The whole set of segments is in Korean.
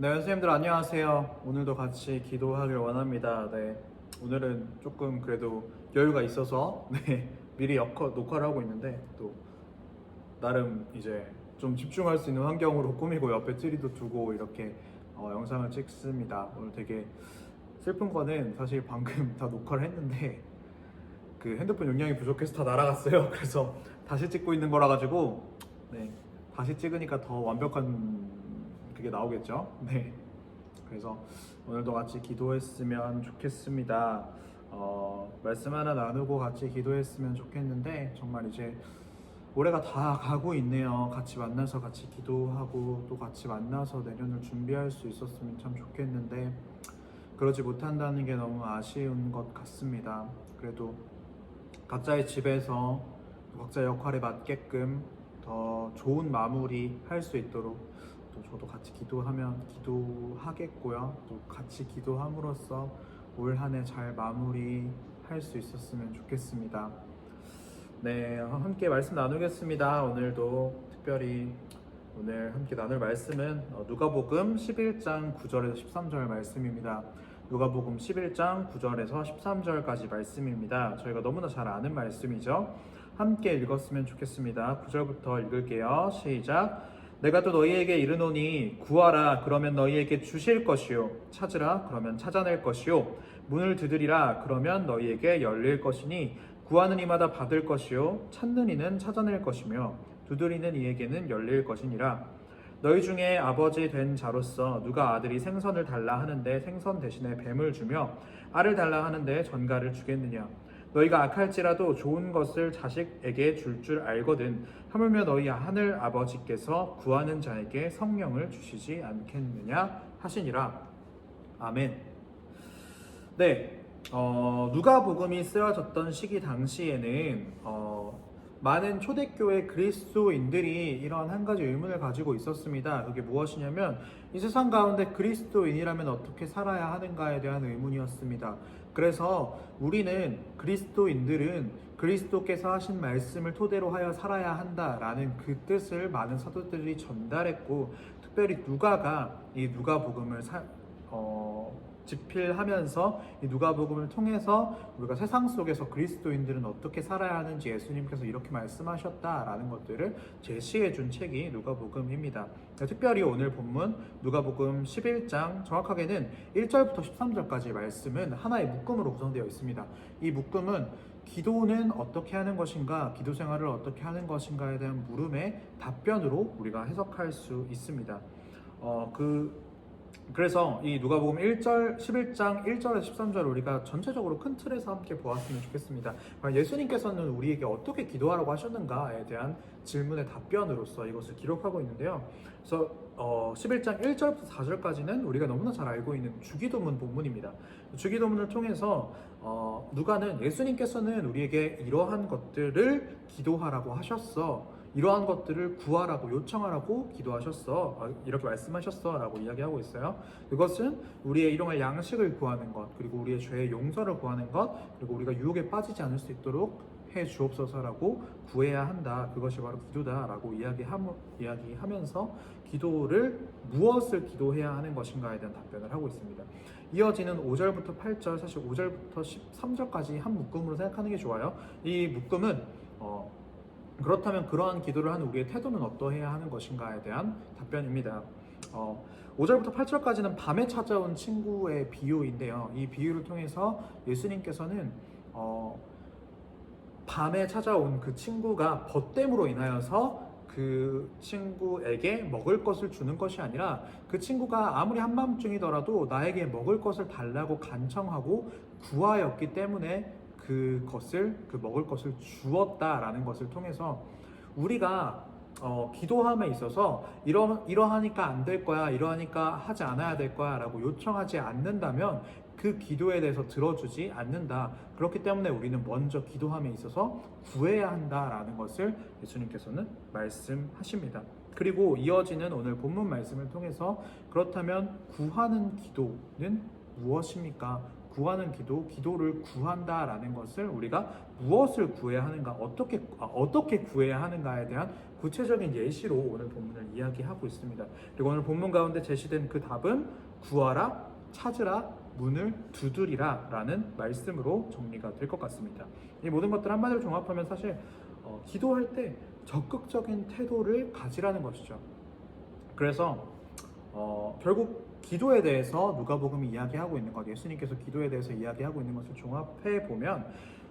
네, 선생님들 안녕하세요. 오늘도 같이 기도하길 원합니다. 네, 오늘은 조금 그래도 여유가 있어서 네, 미리 녹화를 하고 있는데 또 나름 이제 좀 집중할 수 있는 환경으로 꾸미고 옆에 트리도 두고 이렇게 영상을 찍습니다. 오늘 되게 슬픈 거는 사실 방금 다 녹화를 했는데 그 핸드폰 용량이 부족해서 다 날아갔어요. 그래서 다시 찍고 있는 거라 가지고 네, 다시 찍으니까 더 완벽한 그게 나오겠죠. 네. 그래서 오늘도 같이 기도했으면 좋겠습니다. 말씀 하나 나누고 같이 기도했으면 좋겠는데 정말 이제 올해가 다 가고 있네요. 같이 만나서 같이 기도하고 또 같이 만나서 내년을 준비할 수 있었으면 참 좋겠는데 그러지 못한다는 게 너무 아쉬운 것 같습니다. 그래도 각자의 집에서 각자의 역할에 맞게끔 더 좋은 마무리 할 수 있도록 또 저도 같이 기도하겠고요. 또 같이 기도함으로써 올 한 해 잘 마무리 할 수 있었으면 좋겠습니다. 네, 함께 말씀 나누겠습니다. 오늘도 특별히 오늘 함께 나눌 말씀은 누가복음 11장 9절에서 13절 말씀입니다. 누가복음 11장 9절에서 13절까지 말씀입니다. 저희가 너무나 잘 아는 말씀이죠. 함께 읽었으면 좋겠습니다. 9절부터 읽을게요. 시작. 내가 또 너희에게 이르노니 구하라 그러면 너희에게 주실 것이요 찾으라 그러면 찾아낼 것이요 문을 두드리라 그러면 너희에게 열릴 것이니 구하는 이마다 받을 것이요 찾는 이는 찾아낼 것이며 두드리는 이에게는 열릴 것이니라. 너희 중에 아버지 된 자로서 누가 아들이 생선을 달라 하는데 생선 대신에 뱀을 주며 알을 달라 하는데 전갈을 주겠느냐. 너희가 악할지라도 좋은 것을 자식에게 줄 알거든 하물며 너희 하늘 아버지께서 구하는 자에게 성령을 주시지 않겠느냐 하시니라. 아멘. 네, 누가복음이 쓰여졌던 시기 당시에는 많은 초대교회 그리스도인들이 이런 한 가지 의문을 가지고 있었습니다. 그게 무엇이냐면 이 세상 가운데 그리스도인이라면 어떻게 살아야 하는가에 대한 의문이었습니다. 그래서 우리는 그리스도인들은 그리스도께서 하신 말씀을 토대로 하여 살아야 한다라는 그 뜻을 많은 사도들이 전달했고, 특별히 누가가 이 누가복음을 집필하면서 이 누가복음을 통해서 우리가 세상 속에서 그리스도인들은 어떻게 살아야 하는지 예수님께서 이렇게 말씀하셨다라는 것들을 제시해 준 책이 누가복음입니다. 특별히 오늘 본문 누가복음 11장 정확하게는 1절부터 13절까지 말씀은 하나의 묶음으로 구성되어 있습니다. 이 묶음은 기도는 어떻게 하는 것인가, 기도 생활을 어떻게 하는 것인가에 대한 물음의 답변으로 우리가 해석할 수 있습니다. 그래서 이 누가복음 11장 1절에서 13절을 우리가 전체적으로 큰 틀에서 함께 보았으면 좋겠습니다. 예수님께서는 우리에게 어떻게 기도하라고 하셨는가에 대한 질문의 답변으로서 이것을 기록하고 있는데요. 그래서 11장 1절부터 4절까지는 우리가 너무나 잘 알고 있는 주기도문 본문입니다. 주기도문을 통해서 누가는 예수님께서는 우리에게 이러한 것들을 기도하라고 하셨어, 이러한 것들을 구하라고 요청하라고 기도하셨어, 이렇게 말씀하셨어 라고 이야기하고 있어요. 그것은 우리의 일용할 양식을 구하는 것, 그리고 우리의 죄의 용서를 구하는 것, 그리고 우리가 유혹에 빠지지 않을 수 있도록 해 주옵소서라고 구해야 한다. 그것이 바로 기도다 라고 이야기하면서 기도를 무엇을 기도해야 하는 것인가에 대한 답변을 하고 있습니다. 이어지는 5절부터 8절, 사실 5절부터 13절까지 한 묶음으로 생각하는 게 좋아요. 이 묶음은 그렇다면 그러한 기도를 하는 우리의 태도는 어떠해야 하는 것인가에 대한 답변입니다. 5절부터 8절까지는 밤에 찾아온 친구의 비유인데요. 이 비유를 통해서 예수님께서는 밤에 찾아온 그 친구가 벗됨으로 인하여서 그 친구에게 먹을 것을 주는 것이 아니라 그 친구가 아무리 한밤중이더라도 나에게 먹을 것을 달라고 간청하고 구하였기 때문에 그 먹을 것을 주었다라는 것을 통해서 우리가 기도함에 있어서 이러하니까 안 될 거야, 이러하니까 하지 않아야 될 거야 라고 요청하지 않는다면 그 기도에 대해서 들어주지 않는다. 그렇기 때문에 우리는 먼저 기도함에 있어서 구해야 한다라는 것을 예수님께서는 말씀하십니다. 그리고 이어지는 오늘 본문 말씀을 통해서 그렇다면 구하는 기도는 무엇입니까? 구하는 기도, 기도를 구한다라는 것을 우리가 무엇을 구해야 하는가, 어떻게 구해야 하는가에 대한 구체적인 예시로 오늘 본문을 이야기하고 있습니다. 그리고 오늘 본문 가운데 제시된 그 답은 구하라, 찾으라, 문을 두드리라 라는 말씀으로 정리가 될 것 같습니다. 이 모든 것들 한마디로 종합하면 사실 기도할 때 적극적인 태도를 가지라는 것이죠. 그래서 결국 기도에 대해서 누가복음이 이야기하고 있는 것, 예수님께서 기도에 대해서 이야기하고 있는 것을 종합해 보면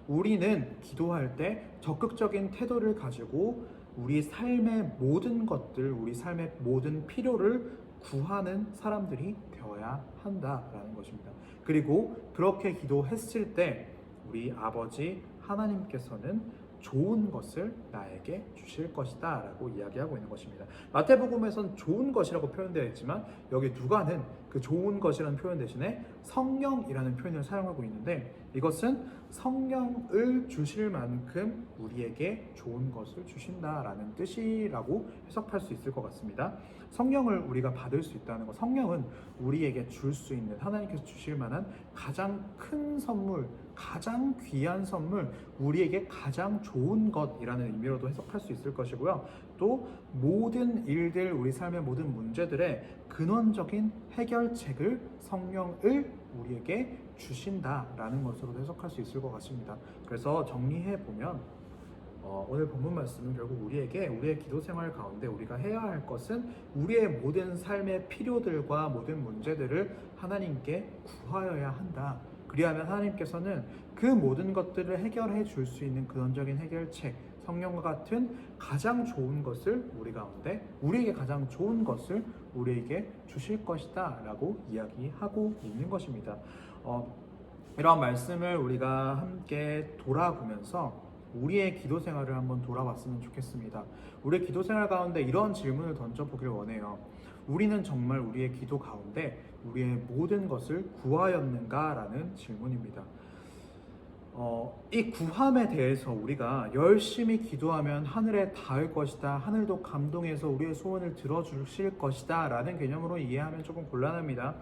우리는 기도할 때 적극적인 태도를 가지고 우리 삶의 모든 것들, 우리 삶의 모든 필요를 구하는 사람들이 되어야 한다라는 것입니다. 그리고 그렇게 기도했을 때 우리 아버지 하나님께서는 좋은 것을 나에게 주실 것이다 라고 이야기하고 있는 것입니다. 마태복음에선 좋은 것이라고 표현되어 있지만 여기 누가는 그 좋은 것이라는 표현 대신에 성령이라는 표현을 사용하고 있는데, 이것은 성령을 주실 만큼 우리에게 좋은 것을 주신다라는 뜻이라고 해석할 수 있을 것 같습니다. 성령을 우리가 받을 수 있다는 것, 성령은 우리에게 줄 수 있는, 하나님께서 주실 만한 가장 큰 선물, 가장 귀한 선물, 우리에게 가장 좋은 것이라는 의미로도 해석할 수 있을 것이고요. 또 모든 일들, 우리 삶의 모든 문제들의 근원적인 해결책을 성령을 우리에게 주신다라는 것으로 해석할 수 있을 것 같습니다. 그래서 정리해 보면 오늘 본문 말씀은 결국 우리에게 우리의 기도 생활 가운데 우리가 해야 할 것은 우리의 모든 삶의 필요들과 모든 문제들을 하나님께 구하여야 한다. 그리하면 하나님께서는 그 모든 것들을 해결해 줄 수 있는 근원적인 해결책, 성령과 같은 가장 좋은 것을 우리 가운데, 우리에게 가장 좋은 것을 우리에게 주실 것이다 라고 이야기하고 있는 것입니다. 이러한 말씀을 우리가 함께 돌아보면서 우리의 기도 생활을 한번 돌아봤으면 좋겠습니다. 우리의 기도 생활 가운데 이런 질문을 던져보길 원해요. 우리는 정말 우리의 기도 가운데 우리의 모든 것을 구하였는가? 라는 질문입니다. 이 구함에 대해서 우리가 열심히 기도하면 하늘에 닿을 것이다, 하늘도 감동해서 우리의 소원을 들어주실 것이다 라는 개념으로 이해하면 조금 곤란합니다.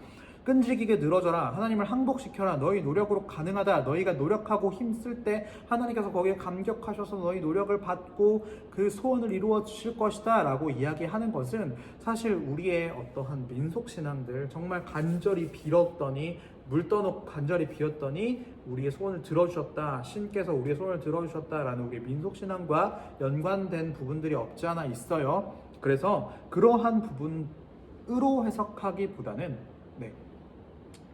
끈질기게 늘어져라, 하나님을 항복시켜라, 너희 노력으로 가능하다, 너희가 노력하고 힘쓸 때 하나님께서 거기에 감격하셔서 너희 노력을 받고 그 소원을 이루어 주실 것이다 라고 이야기하는 것은 사실 우리의 어떠한 민속신앙들, 정말 간절히 빌었더니 물 떠놓고 간절히 비었더니 우리의 소원을 들어주셨다, 신께서 우리의 소원을 들어주셨다라는 우리의 민속신앙과 연관된 부분들이 없지 않아 있어요. 그래서 그러한 부분으로 해석하기보다는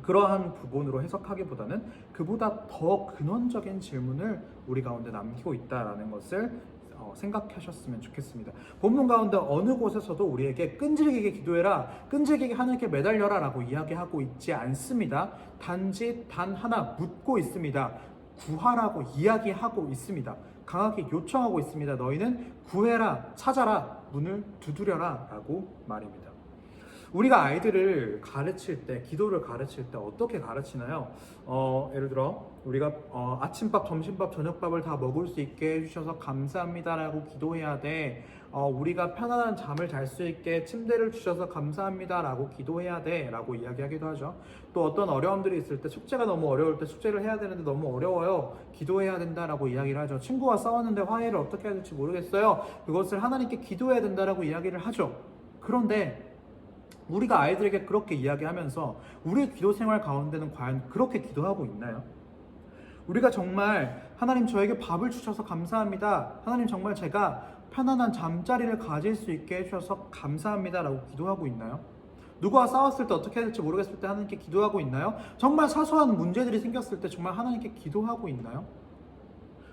그러한 부분으로 해석하기보다는 그보다 더 근원적인 질문을 우리 가운데 남기고 있다라는 것을 생각하셨으면 좋겠습니다. 본문 가운데 어느 곳에서도 우리에게 끈질기게 기도해라, 끈질기게 하나님께 매달려라 라고 이야기하고 있지 않습니다. 단지 단 하나 묻고 있습니다. 구하라고 이야기하고 있습니다. 강하게 요청하고 있습니다. 너희는 구해라, 찾아라, 문을 두드려라 라고 말입니다. 우리가 아이들을 가르칠 때, 기도를 가르칠 때 어떻게 가르치나요? 예를 들어 우리가 아침밥, 점심밥, 저녁밥을 다 먹을 수 있게 해주셔서 감사합니다라고 기도해야 돼. 우리가 편안한 잠을 잘 수 있게 침대를 주셔서 감사합니다라고 기도해야 돼 라고 이야기하기도 하죠. 또 어떤 어려움들이 있을 때, 숙제가 너무 어려울 때 숙제를 해야 되는데 너무 어려워요, 기도해야 된다라고 이야기를 하죠. 친구와 싸웠는데 화해를 어떻게 해야 될지 모르겠어요, 그것을 하나님께 기도해야 된다라고 이야기를 하죠. 그런데 우리가 아이들에게 그렇게 이야기하면서 우리의 기도 생활 가운데는 과연 그렇게 기도하고 있나요? 우리가 정말 하나님 저에게 밥을 주셔서 감사합니다, 하나님 정말 제가 편안한 잠자리를 가질 수 있게 해주셔서 감사합니다 라고 기도하고 있나요? 누구와 싸웠을 때 어떻게 해야 될지 모르겠을 때 하나님께 기도하고 있나요? 정말 사소한 문제들이 생겼을 때 정말 하나님께 기도하고 있나요?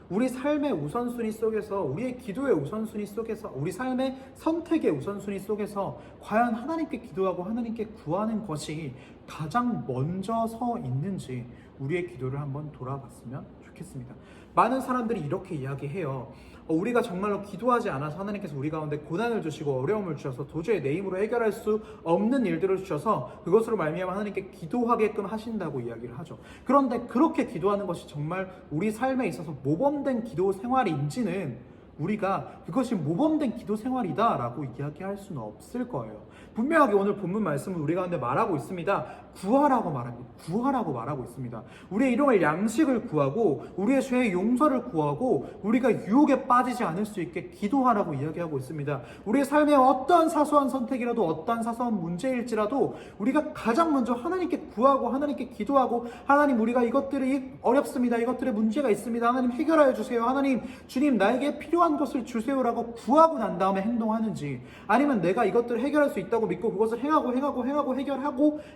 우리 삶의 우선순위 속에서, 우리의 기도의 우선순위 속에서, 우리 삶의 선택의 우선순위 속에서 과연 하나님께 기도하고 하나님께 구하는 것이 가장 먼저 서 있는지 우리의 기도를 한번 돌아봤으면 좋겠습니다. 많은 사람들이 이렇게 이야기해요. 우리가 정말로 기도하지 않아서 하나님께서 우리 가운데 고난을 주시고 어려움을 주셔서 도저히 내 힘으로 해결할 수 없는 일들을 주셔서 그것으로 말미암아 하나님께 기도하게끔 하신다고 이야기를 하죠. 그런데 그렇게 기도하는 것이 정말 우리 삶에 있어서 모범된 기도 생활인지는 우리가 그것이 모범된 기도 생활이다 라고 이야기할 수는 없을 거예요. 분명하게 오늘 본문 말씀은 우리 가운데 말하고 있습니다. 구하라고 말합니다. 구하라고 말하고 있습니다. 우리의 일용할 양식을 구하고 우리의 죄의 용서를 구하고 우리가 유혹에 빠지지 않을 수 있게 기도하라고 이야기하고 있습니다. 우리의 삶의 어떠한 사소한 선택이라도 어떠한 사소한 문제일지라도 우리가 가장 먼저 하나님께 구하고 하나님께 기도하고 하나님 우리가 이것들이 어렵습니다. 이것들의 문제가 있습니다. 하나님 해결하여 주세요. 하나님 주님 나에게 필요한 것을 주세요라고 구하고 난 다음에 행동하는지 아니면 내가 이것들을 해결할 수 있다고 믿고 그것을 행하고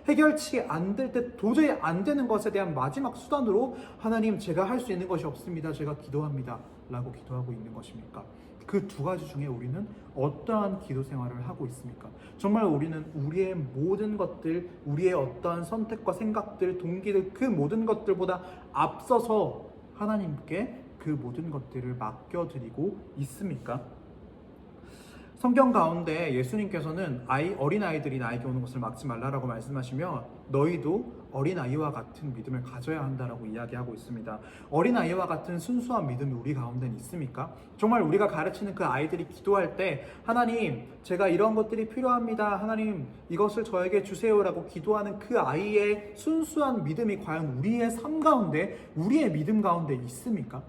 해결치 안 될 때 도저히 안 되는 것에 대한 마지막 수단으로 하나님 제가 할 수 있는 것이 없습니다. 제가 기도합니다. 라고 기도하고 있는 것입니까? 그 두 가지 중에 우리는 어떠한 기도 생활을 하고 있습니까? 정말 우리는 우리의 모든 것들, 우리의 어떠한 선택과 생각들, 동기들 그 모든 것들보다 앞서서 하나님께 그 모든 것들을 맡겨드리고 있습니까? 성경 가운데 예수님께서는 어린아이들이 나에게 오는 것을 막지 말라라고 말씀하시며 너희도 어린아이와 같은 믿음을 가져야 한다라고 이야기하고 있습니다. 어린아이와 같은 순수한 믿음이 우리 가운데는 있습니까? 정말 우리가 가르치는 그 아이들이 기도할 때 하나님 제가 이런 것들이 필요합니다. 하나님 이것을 저에게 주세요라고 기도하는 그 아이의 순수한 믿음이 과연 우리의 삶 가운데 우리의 믿음 가운데 있습니까?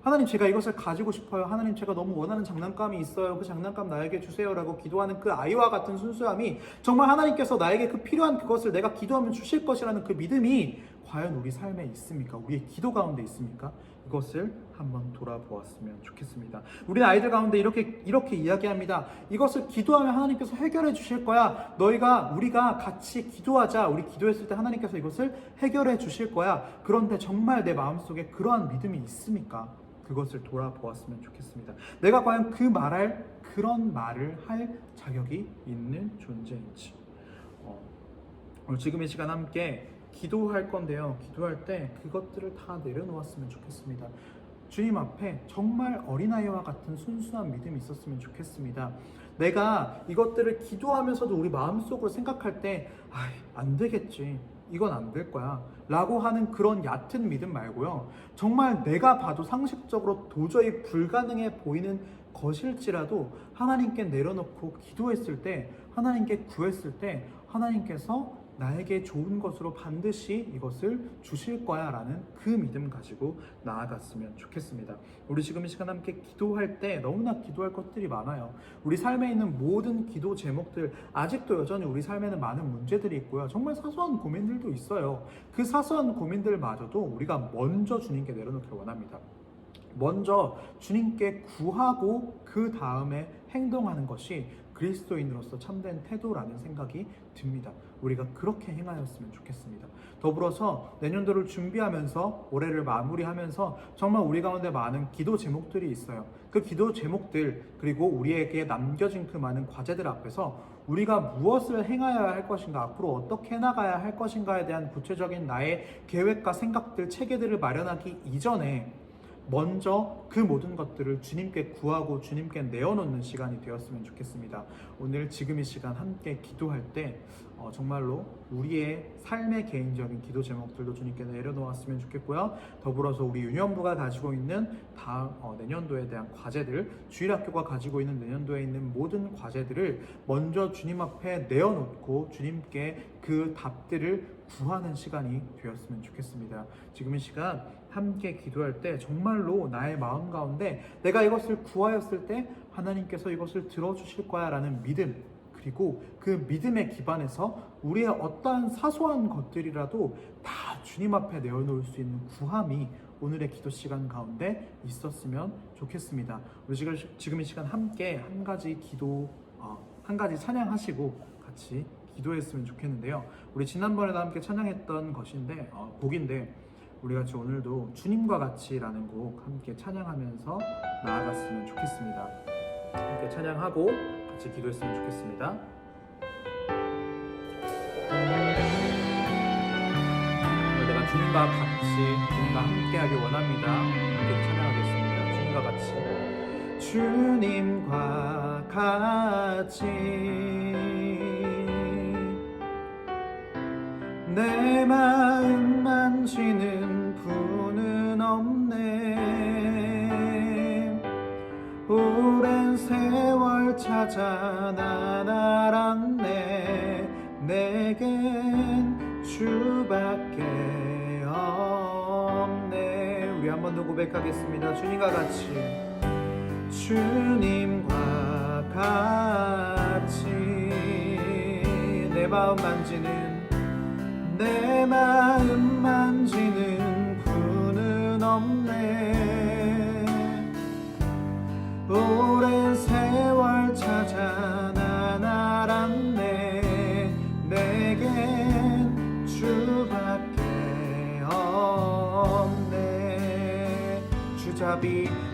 하나님 제가 이것을 가지고 싶어요. 하나님 제가 너무 원하는 장난감이 있어요. 그 장난감 나에게 주세요라고 기도하는 그 아이와 같은 순수함이 정말 하나님께서 나에게 그 필요한 그것을 내가 기도하면 주실 것이라는 그 믿음이 과연 우리 삶에 있습니까? 우리의 기도 가운데 있습니까? 이것을 한번 돌아보았으면 좋겠습니다. 우리 아이들 가운데 이렇게 이야기합니다. 이것을 기도하면 하나님께서 해결해 주실 거야. 우리가 같이 기도하자. 우리 기도했을 때 하나님께서 이것을 해결해 주실 거야. 그런데 정말 내 마음속에 그러한 믿음이 있습니까? 그것을 돌아보았으면 좋겠습니다. 내가 과연 그런 말을 할 자격이 있는 존재인지. 오늘 지금 이 시간 함께 기도할 건데요. 기도할 때 그것들을 다 내려놓았으면 좋겠습니다. 주님 앞에 정말 어린아이와 같은 순수한 믿음이 있었으면 좋겠습니다. 내가 이것들을 기도하면서도 우리 마음속으로 생각할 때 안 되겠지. 이건 안 될 거야 라고 하는 그런 얕은 믿음 말고요. 정말 내가 봐도 상식적으로 도저히 불가능해 보이는 것일지라도 하나님께 내려놓고 기도했을 때 하나님께 구했을 때 하나님께서 나에게 좋은 것으로 반드시 이것을 주실 거야 라는 그 믿음 가지고 나아갔으면 좋겠습니다. 우리 지금 이 시간 함께 기도할 때 너무나 기도할 것들이 많아요. 우리 삶에 있는 모든 기도 제목들 아직도 여전히 우리 삶에는 많은 문제들이 있고요. 정말 사소한 고민들도 있어요. 그 사소한 고민들마저도 우리가 먼저 주님께 내려놓기를 원합니다. 먼저 주님께 구하고 그 다음에 행동하는 것이 그리스도인으로서 참된 태도라는 생각이 듭니다. 우리가 그렇게 행하였으면 좋겠습니다. 더불어서 내년도를 준비하면서 올해를 마무리하면서 정말 우리 가운데 많은 기도 제목들이 있어요. 그 기도 제목들 그리고 우리에게 남겨진 그 많은 과제들 앞에서 우리가 무엇을 행하여야 할 것인가, 앞으로 어떻게 나가야 할 것인가에 대한 구체적인 나의 계획과 생각들, 체계들을 마련하기 이전에 먼저 그 모든 것들을 주님께 구하고 주님께 내어놓는 시간이 되었으면 좋겠습니다. 오늘 지금 이 시간 함께 기도할 때 정말로 우리의 삶의 개인적인 기도 제목들도 주님께 내려놓았으면 좋겠고요. 더불어서 우리 유년부가 가지고 있는 다음 내년도에 대한 과제들, 주일학교가 가지고 있는 내년도에 있는 모든 과제들을 먼저 주님 앞에 내어놓고 주님께 그 답들을 구하는 시간이 되었으면 좋겠습니다. 지금 이 시간 함께 기도할 때 정말로 나의 마음 가운데 내가 이것을 구하였을 때 하나님께서 이것을 들어주실 거야 라는 믿음, 그리고 그 믿음에 기반해서 우리의 어떠한 사소한 것들이라도 다 주님 앞에 내어놓을 수 있는 구함이 오늘의 기도 시간 가운데 있었으면 좋겠습니다. 우리 지금 이 시간 함께 한 가지 찬양하시고 같이 기도했으면 좋겠는데요. 우리 지난번에도 함께 찬양했던 것인데 곡인데 우리 같이 오늘도 주님과 같이라는 곡 함께 찬양하면서 나아갔으면 좋겠습니다. 함께 찬양하고 같이 기도했으면 좋겠습니다. 내가 주님과 함께하길 원합니다. 함께 찬양하겠습니다. 주님과 같이 내 마음 만지는 분은 없네. 세월 찾아 난 알았네. 내겐 주밖에 없네. 우리 한 번 더 고백하겠습니다. 주님과 같이, 주님과 같이 내 마음 만지는, 내 마음 만지는 분은 없네. 오랜 세월 찾아 난 알았네. 내겐 주밖에 없네.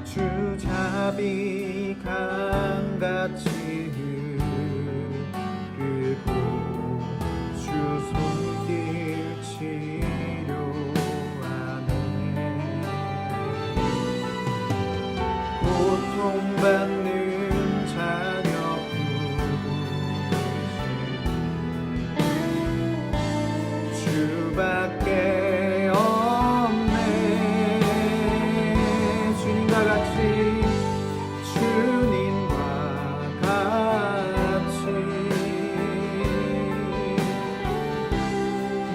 주잡이 강같이 흐르고 주 손길 치료하네. 고통받는 자녀 부르시 주밖에 없네. 주님과 같이, 주님과 같이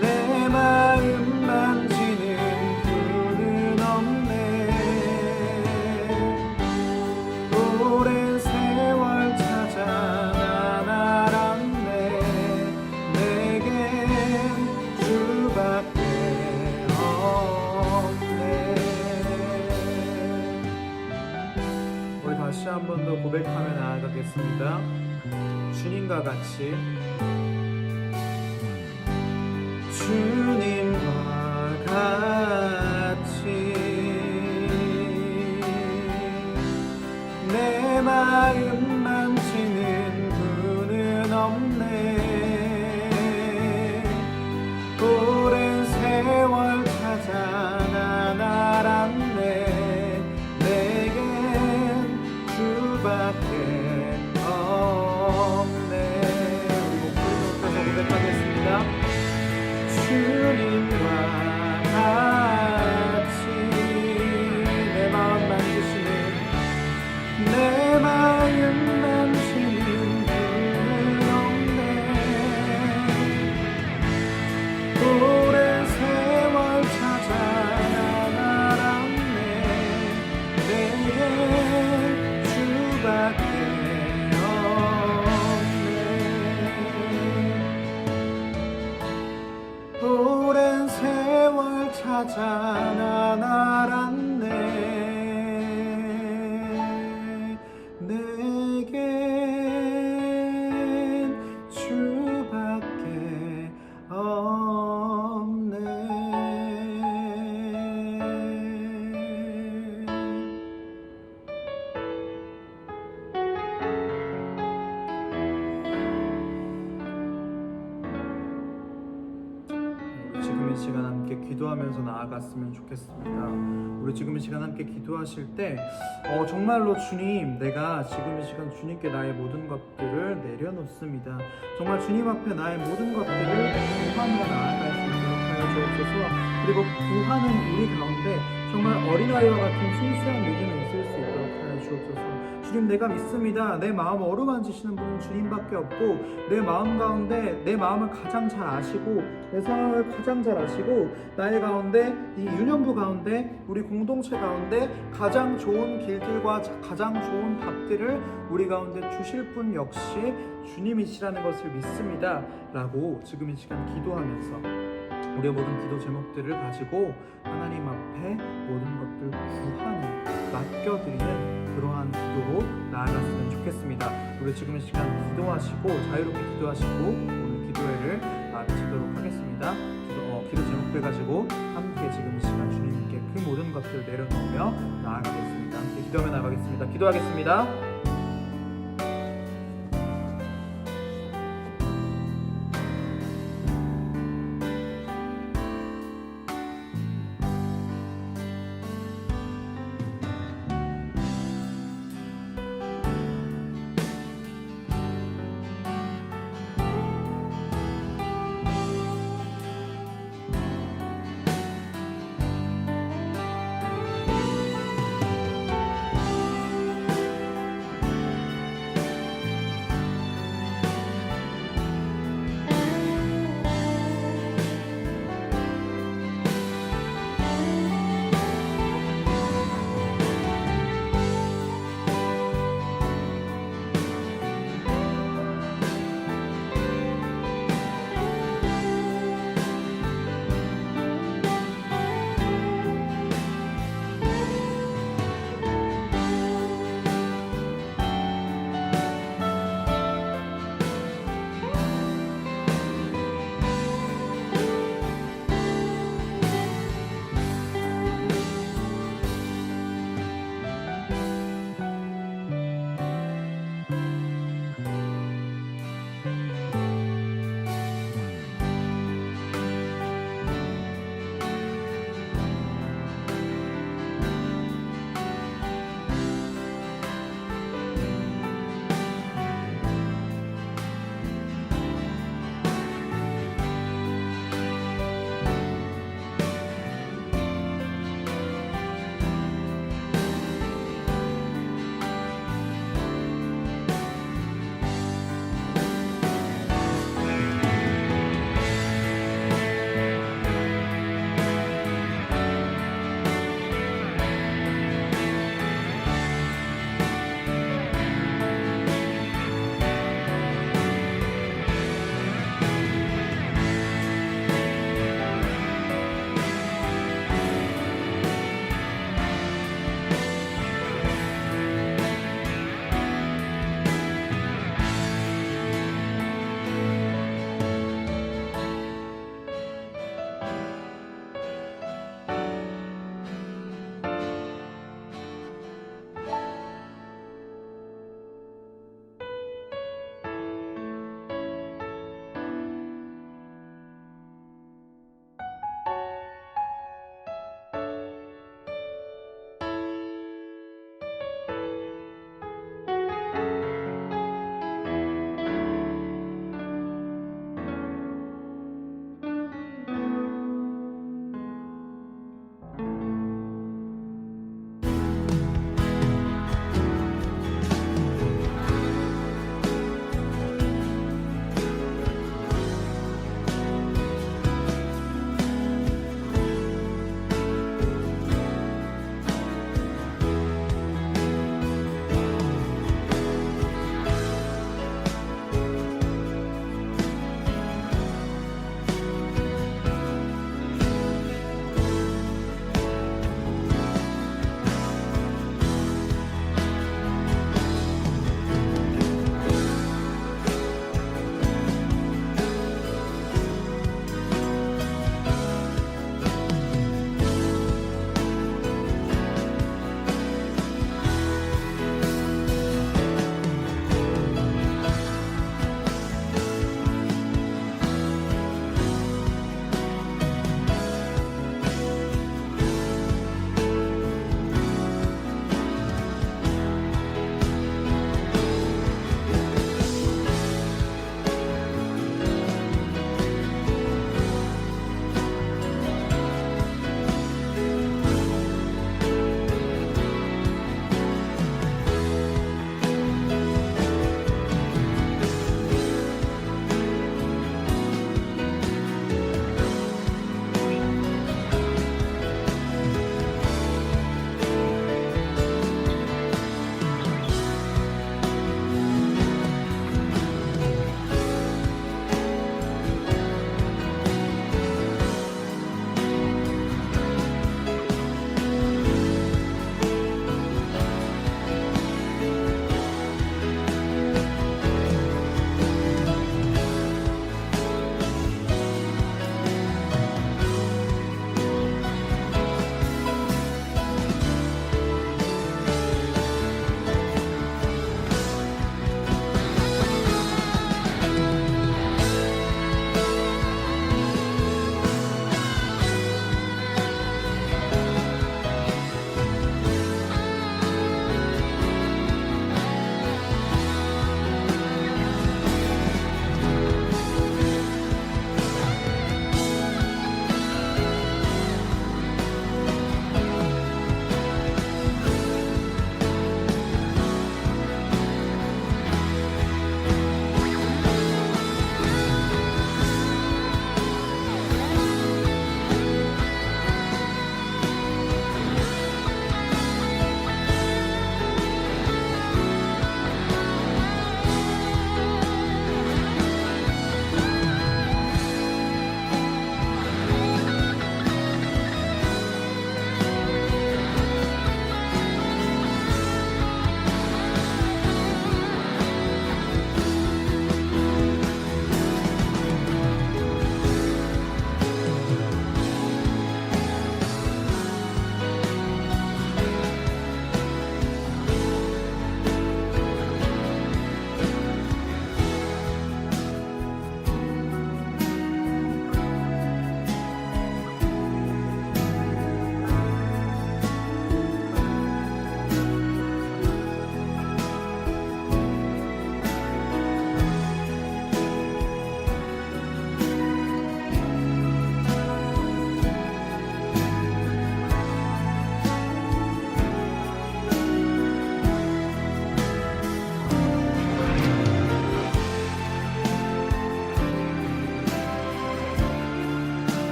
내 마음 만지는 분은 없네. 오랜 세월 찾아 난 알았네. 내겐 주밖에 없네. 우리 다시 한 번 더 고백하며 나아가겠습니다. 주님과 같이, 주님과 같이 내 마음 만지는 분은 없네. 오랜 세월 찾아 난 알았네. 내겐 주밖에 없네. 우리 목소리 높여서 고백하겠습니다. 주님과 같이 내 마음 만지시는, 내 마음 만지는 분은 없네. 오랜 세월 찾아 난 알았네. 내겐 주밖에 없네. 오랜 세월 찾아 난 알았네. 내겐 주밖에 없네. 지금 이 시간 함께 기도하면서 나아갔으면 좋겠습니다. 우리 지금 이 시간 함께 기도하실 때 정말로 주님, 내가 지금 이 시간 주님께 나의 모든 것들을 내려놓습니다. 정말 주님 앞에 나의 모든 것들을 구하며 나아갈 수 있도록 하여 주옵소서. 그리고 구하는 우리 가운데 정말 어린아이와 같은 순수한 믿음이 있을 수 있도록 하여 주옵소서. 주님, 내가 믿습니다. 내 마음 어루만지시는 분은 주님밖에 없고, 내 마음 가운데 내 마음을 가장 잘 아시고, 내 상황을 가장 잘 아시고, 나의 가운데, 이 유년부 가운데, 우리 공동체 가운데 가장 좋은 길들과 가장 좋은 답들을 우리 가운데 주실 분 역시 주님이시라는 것을 믿습니다 라고 지금 이 시간 기도하면서 우리의 모든 기도 제목들을 가지고 하나님 앞에 모든 것들 구하는, 맡겨드리는 그러한 기도로 나아갔으면 좋겠습니다. 우리 지금 이 시간 기도하시고, 자유롭게 기도하시고 오늘 기도회를 마치도록 하겠습니다. 기도 제목들 가지고 함께 지금 이 시간 주님께 그 모든 것들을 내려놓으며 나아가겠습니다. 함께 기도하며 나아가겠습니다. 기도하겠습니다.